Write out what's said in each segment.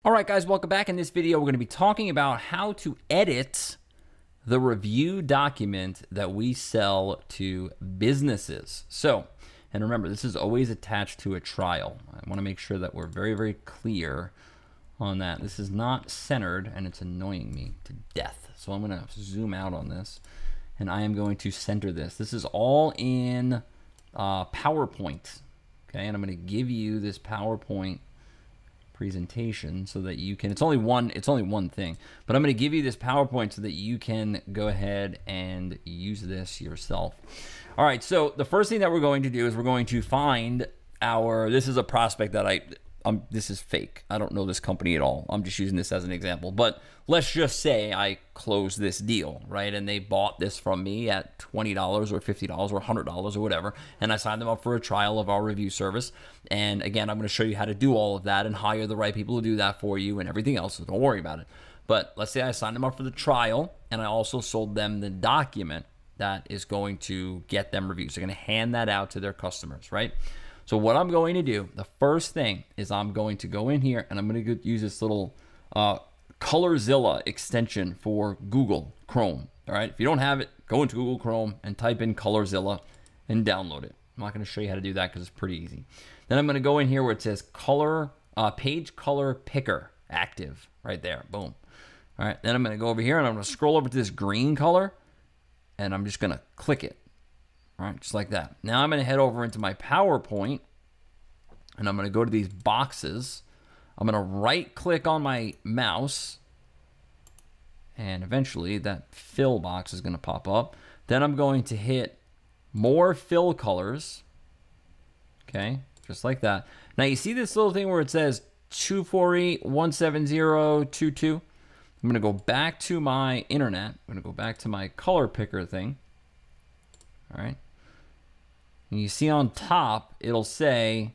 All right, guys, welcome back. In this video, we're going to be talking about how to edit the review document that we sell to businesses. So, and remember, this is always attached to a trial. I want to make sure that we're very, very clear on that. This is not centered, and it's annoying me to death. So I'm going to zoom out on this, and I am going to center this. This is all in PowerPoint, okay? And I'm going to give you this PowerPoint presentation so that you can, it's only one thing, but I'm going to give you this PowerPoint so that you can go ahead and use this yourself. All right, so the first thing that we're going to do is we're going to find this is a prospect that this is fake. I don't know this company at all. I'm just using this as an example, but let's just say I closed this deal, right? And they bought this from me at $20 or $50 or $100 or whatever. And I signed them up for a trial of our review service. And again, I'm going to show you how to do all of that and hire the right people to do that for you and everything else. So don't worry about it. But let's say I signed them up for the trial and I also sold them the document that is going to get them reviews. They're going to hand that out to their customers, right? So what I'm going to do, the first thing is I'm going to go in here and I'm going to use this little Colorzilla extension for Google Chrome. All right, if you don't have it, go into Google Chrome and type in Colorzilla and download it. I'm not going to show you how to do that because it's pretty easy. Then I'm going to go in here where it says Page Color Picker active right there. Boom. All right, then I'm going to go over here and I'm going to scroll over to this green color and I'm just going to click it. All right, just like that. Now I'm going to head over into my PowerPoint and I'm going to go to these boxes. I'm going to right click on my mouse and eventually that fill box is going to pop up. Then I'm going to hit more fill colors. Okay, just like that. Now you see this little thing where it says 248-17022. I'm going to go back to my internet. I'm going to go back to my color picker thing. All right. And you see on top, it'll say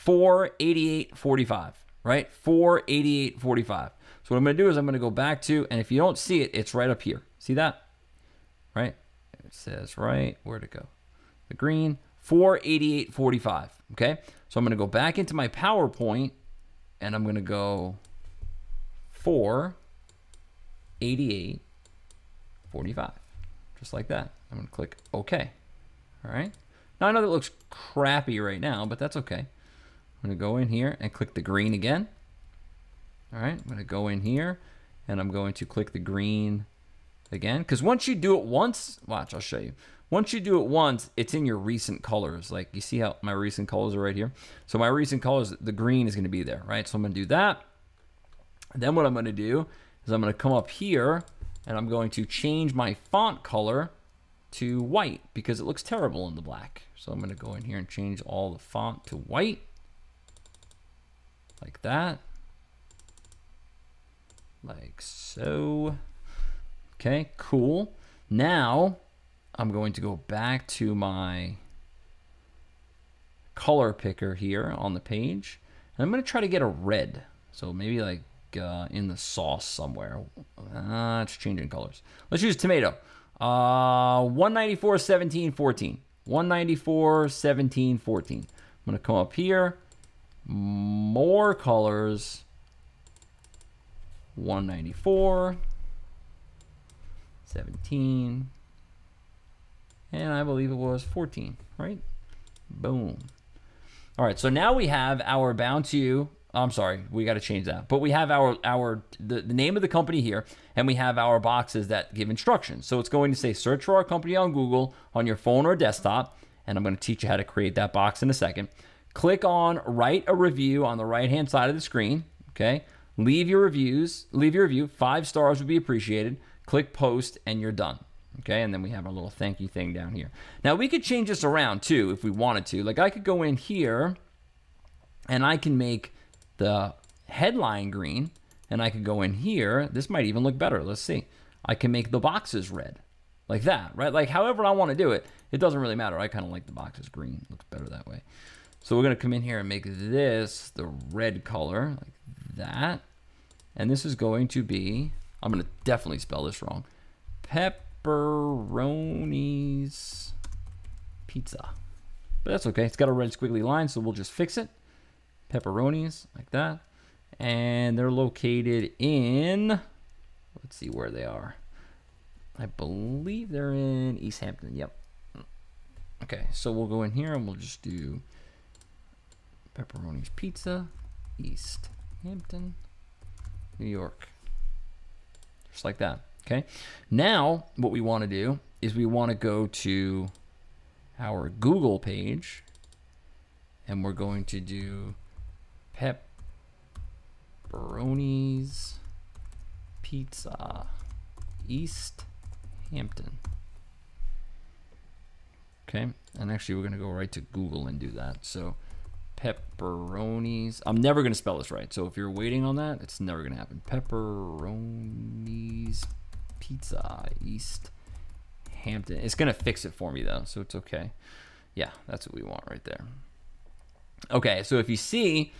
488.45, right? 488.45. So what I'm going to do is I'm going to go back to, and if you don't see it, it's right up here. See that? Right? It says right, where'd it go? The green, 488.45, okay? So I'm going to go back into my PowerPoint, and I'm going to go 488.45, just like that. I'm going to click OK. All right. Now I know that looks crappy right now, but that's okay. I'm going to go in here and click the green again. All right. I'm going to go in here and I'm going to click the green again. Because once you do it once, watch, I'll show you. Once you do it once, it's in your recent colors. Like you see how my recent colors are right here. So my recent colors, the green is going to be there, right? So I'm going to do that. And then what I'm going to do is I'm going to come up here and I'm going to change my font color to white because it looks terrible in the black. So I'm going to go in here and change all the font to white like that, like so. Okay, cool. Now I'm going to go back to my color picker here on the page and I'm going to try to get a red. So maybe like in the sauce somewhere. It's changing colors. Let's use tomato. 194.17.14. 194.17.14. I'm going to come up here. More colors. 194.17. And I believe it was 14, right? Boom. All right, so now we have our bound to, I'm sorry, we got to change that. But we have the name of the company here, and we have our boxes that give instructions. So it's going to say search for our company on Google on your phone or desktop, and I'm going to teach you how to create that box in a second. Click on write a review on the right-hand side of the screen, okay? Leave your review, 5 stars would be appreciated. Click post, and you're done. Okay, and then we have our little thank you thing down here. Now we could change this around too if we wanted to. Like I could go in here and I can make the headline green, and I could go in here. This might even look better. Let's see. I can make the boxes red like that, right? Like however I want to do it, it doesn't really matter. I kind of like the boxes green. It looks better that way. So we're going to come in here and make this the red color like that. And this is going to be, I'm going to definitely spell this wrong, pepperoni's pizza. But that's okay. It's got a red squiggly line, so we'll just fix it. Pepperonis like that. and they're located in, let's see where they are. I believe they're in East Hampton. Yep. Okay, so we'll go in here and we'll just do Pepperoni's Pizza, East Hampton, New York. Just like that. Okay. Now, what we want to do is we want to go to our Google page, and we're going to do Pepperoni's Pizza, East Hampton. Okay, and actually we're gonna go right to Google and do that. So Pepperoni's, I'm never gonna spell this right, so if you're waiting on that, it's never gonna happen. Pepperoni's Pizza, East Hampton. It's gonna fix it for me though, so it's okay. Yeah, that's what we want right there. Okay, so if you see,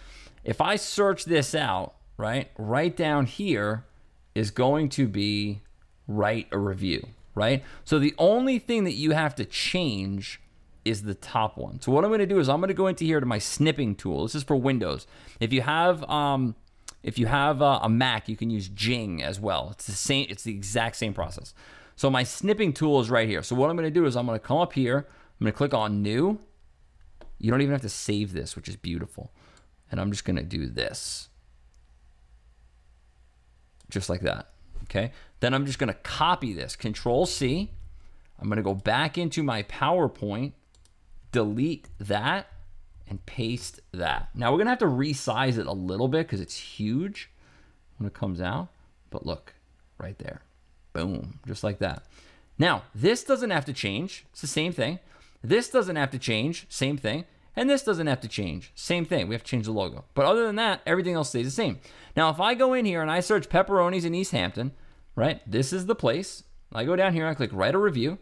if I search this out, right down here is going to be write a review, right? So the only thing that you have to change is the top one. So what I'm going to do is I'm going to go into here to my snipping tool. This is for Windows. If you have a Mac, you can use Jing as well. It's the same. It's the exact same process. So my snipping tool is right here. So what I'm going to do is I'm going to come up here. I'm going to click on New. You don't even have to save this, which is beautiful. And I'm just going to do this. Just like that. Okay. Then I'm just going to copy this. Control C. I'm going to go back into my PowerPoint, delete that, and paste that. Now we're going to have to resize it a little bit because it's huge when it comes out. But look, right there. Boom. Just like that. Now, this doesn't have to change. It's the same thing. This doesn't have to change. Same thing. And this doesn't have to change. Same thing. We have to change the logo. But other than that, everything else stays the same. Now, if I go in here and I search Pepperoni's in East Hampton, right? This is the place. I go down here, I click write a review.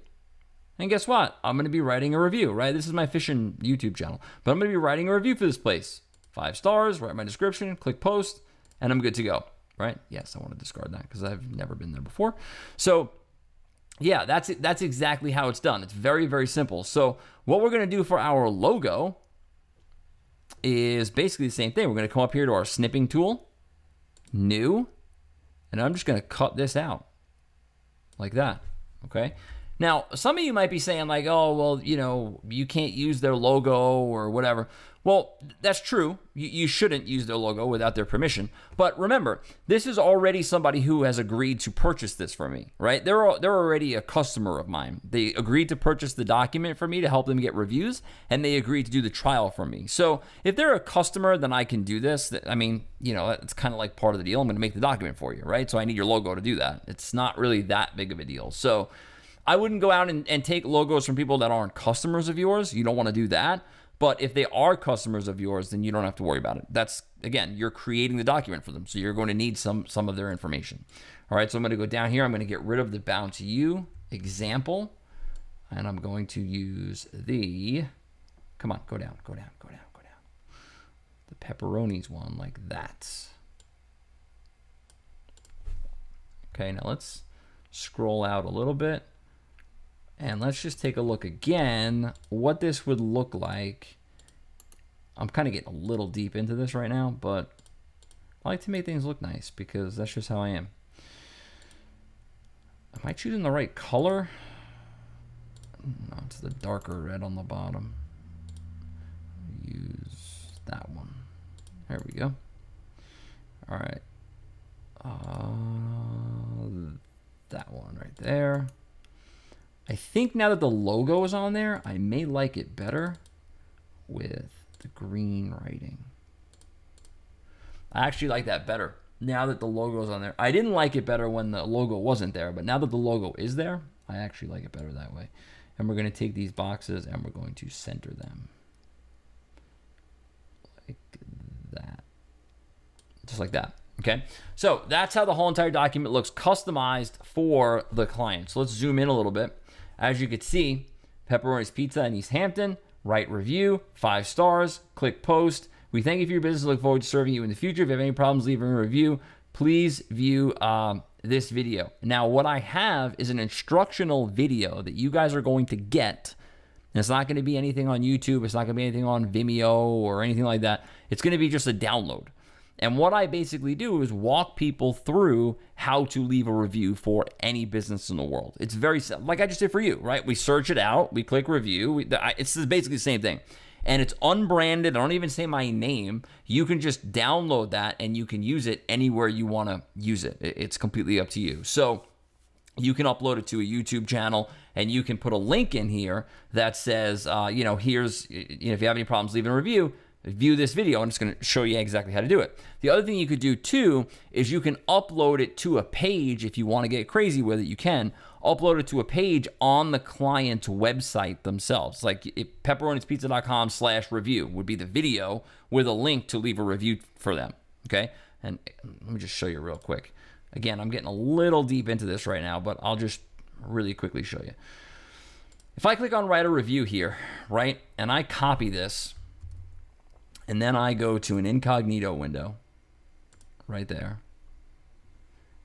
And guess what? I'm going to be writing a review, right? This is my fishing YouTube channel. But I'm going to be writing a review for this place. 5 stars, write my description, click post, and I'm good to go, right? Yes, I want to discard that because I've never been there before. So yeah, that's it. That's exactly how it's done. It's very, very simple. So what we're going to do for our logo is basically the same thing. We're going to come up here to our snipping tool, new, and I'm just going to cut this out like that. Okay. Now, some of you might be saying like, oh, well, you know, you can't use their logo or whatever. Well, that's true. You shouldn't use their logo without their permission. But remember, this is already somebody who has agreed to purchase this for me, right? They're already a customer of mine. They agreed to purchase the document for me to help them get reviews, and they agreed to do the trial for me. So if they're a customer, then I can do this. I mean, you know, it's kind of like part of the deal. I'm going to make the document for you, right? So I need your logo to do that. It's not really that big of a deal. So I wouldn't go out and take logos from people that aren't customers of yours. You don't want to do that. But if they are customers of yours, then you don't have to worry about it. That's, again, you're creating the document for them. So you're going to need some of their information. All right, so I'm going to go down here. I'm going to get rid of the bound to you example. And I'm going to use the, come on, go down, go down, go down, go down. The Pepperoni's one like that. Okay, now let's scroll out a little bit. And let's just take a look again what this would look like. I'm kind of getting a little deep into this right now, but I like to make things look nice because that's just how I am. Am I choosing the right color? No, it's the darker red on the bottom. Use that one. There we go. All right. That one right there. I think now that the logo is on there, I may like it better with the green writing. I actually like that better now that the logo is on there. I didn't like it better when the logo wasn't there, but now that the logo is there, I actually like it better that way. And we're going to take these boxes and we're going to center them like that. Just like that. Okay, so that's how the whole entire document looks customized for the client. So let's zoom in a little bit. As you can see, Pepperoni's Pizza in East Hampton, write review, 5 stars, click post. We thank you for your business and look forward to serving you in the future. If you have any problems leaving a review, please view this video. Now, what I have is an instructional video that you guys are going to get. And it's not going to be anything on YouTube. It's not going to be anything on Vimeo or anything like that. It's going to be just a download. And what I basically do is walk people through how to leave a review for any business in the world. It's very simple, like I just did for you, right? We search it out, we click review. It's basically the same thing. And it's unbranded. I don't even say my name. You can just download that and you can use it anywhere you want to use it. It's completely up to you. So you can upload it to a YouTube channel and you can put a link in here that says, here's, if you have any problems leaving a review, view this video, and it's going to show you exactly how to do it. The other thing you could do too is you can upload it to a page. If you want to get crazy with it, you can upload it to a page on the client's website themselves. Like pepperonispizza.com/review would be the video with a link to leave a review for them. Okay. And let me just show you real quick. Again, I'm getting a little deep into this right now, but I'll just really quickly show you. If I click on write a review here, right, and I copy this, and then I go to an incognito window right there,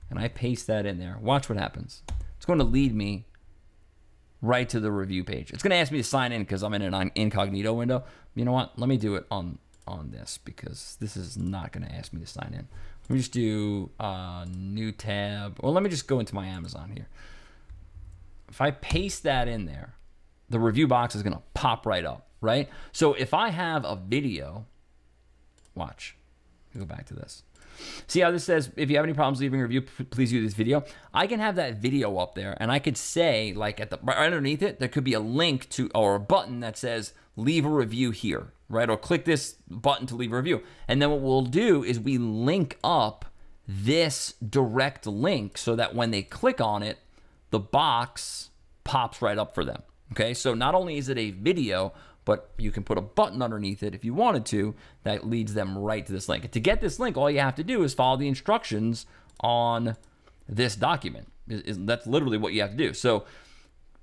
and I paste that in there. Watch what happens. It's going to lead me right to the review page. It's going to ask me to sign in because I'm in an incognito window. You know what? Let me do it on this because this is not going to ask me to sign in. Let me just do new tab. Well, let me just go into my Amazon here. If I paste that in there, the review box is going to pop right up, right? So if I have a video, watch. Go back to this. See how this says, if you have any problems leaving a review, please view this video. I can have that video up there, and I could say, like right underneath it, there could be a link to, or a button that says, leave a review here, right? Or click this button to leave a review. And then what we'll do is we link up this direct link so that when they click on it, the box pops right up for them. Okay, so not only is it a video, but you can put a button underneath it if you wanted to that leads them right to this link. And to get this link, all you have to do is follow the instructions on this document. That's literally what you have to do. So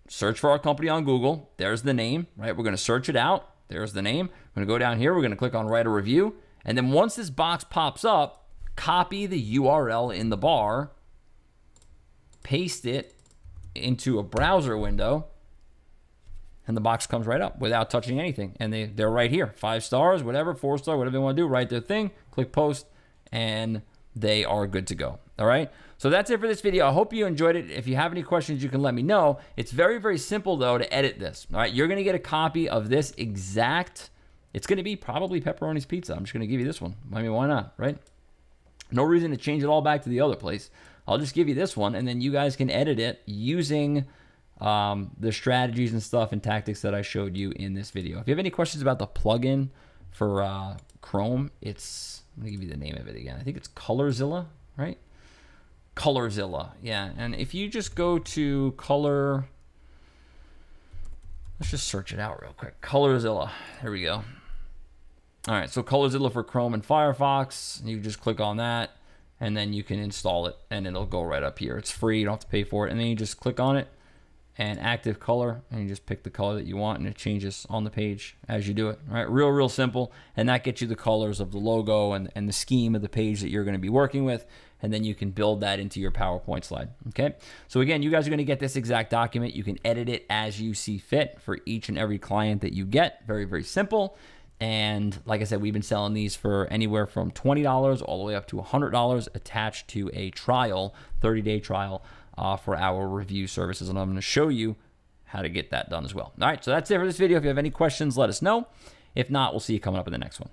search for our company on Google. There's the name, right? We're going to search it out. There's the name. We're going to go down here. We're going to click on write a review. And then once this box pops up, copy the URL in the bar, paste it into a browser window, and the box comes right up without touching anything. And they're right here. 5 stars, whatever, 4 star, whatever they want to do, write their thing, click post, and they are good to go. All right. So that's it for this video. I hope you enjoyed it. If you have any questions, you can let me know. It's very, very simple though to edit this. All right. You're going to get a copy of this exact, it's going to be probably Pepperoni's Pizza. I'm just going to give you this one. I mean, why not? Right. No reason to change it all back to the other place. I'll just give you this one, and then you guys can edit it using the strategies and stuff and tactics that I showed you in this video. If you have any questions about the plugin for Chrome, I'm gonna give you the name of it again. I think it's Colorzilla, right? Colorzilla, yeah. And if you just go to let's just search it out real quick. Colorzilla, there we go. All right, so Colorzilla for Chrome and Firefox. You just click on that, and then you can install it, and it'll go right up here. It's free, you don't have to pay for it. And then you just click on it, and active color, and you just pick the color that you want, and it changes on the page as you do it. All right, real simple, and that gets you the colors of the logo and the scheme of the page that you're going to be working with, and then you can build that into your PowerPoint slide. Okay, so again, you guys are going to get this exact document. You can edit it as you see fit for each and every client that you get. Very simple. And like I said, we've been selling these for anywhere from $20 all the way up to $100 attached to a trial, 30-day trial for our review services. And I'm going to show you how to get that done as well. All right, so that's it for this video. If you have any questions, let us know. If not, we'll see you coming up in the next one.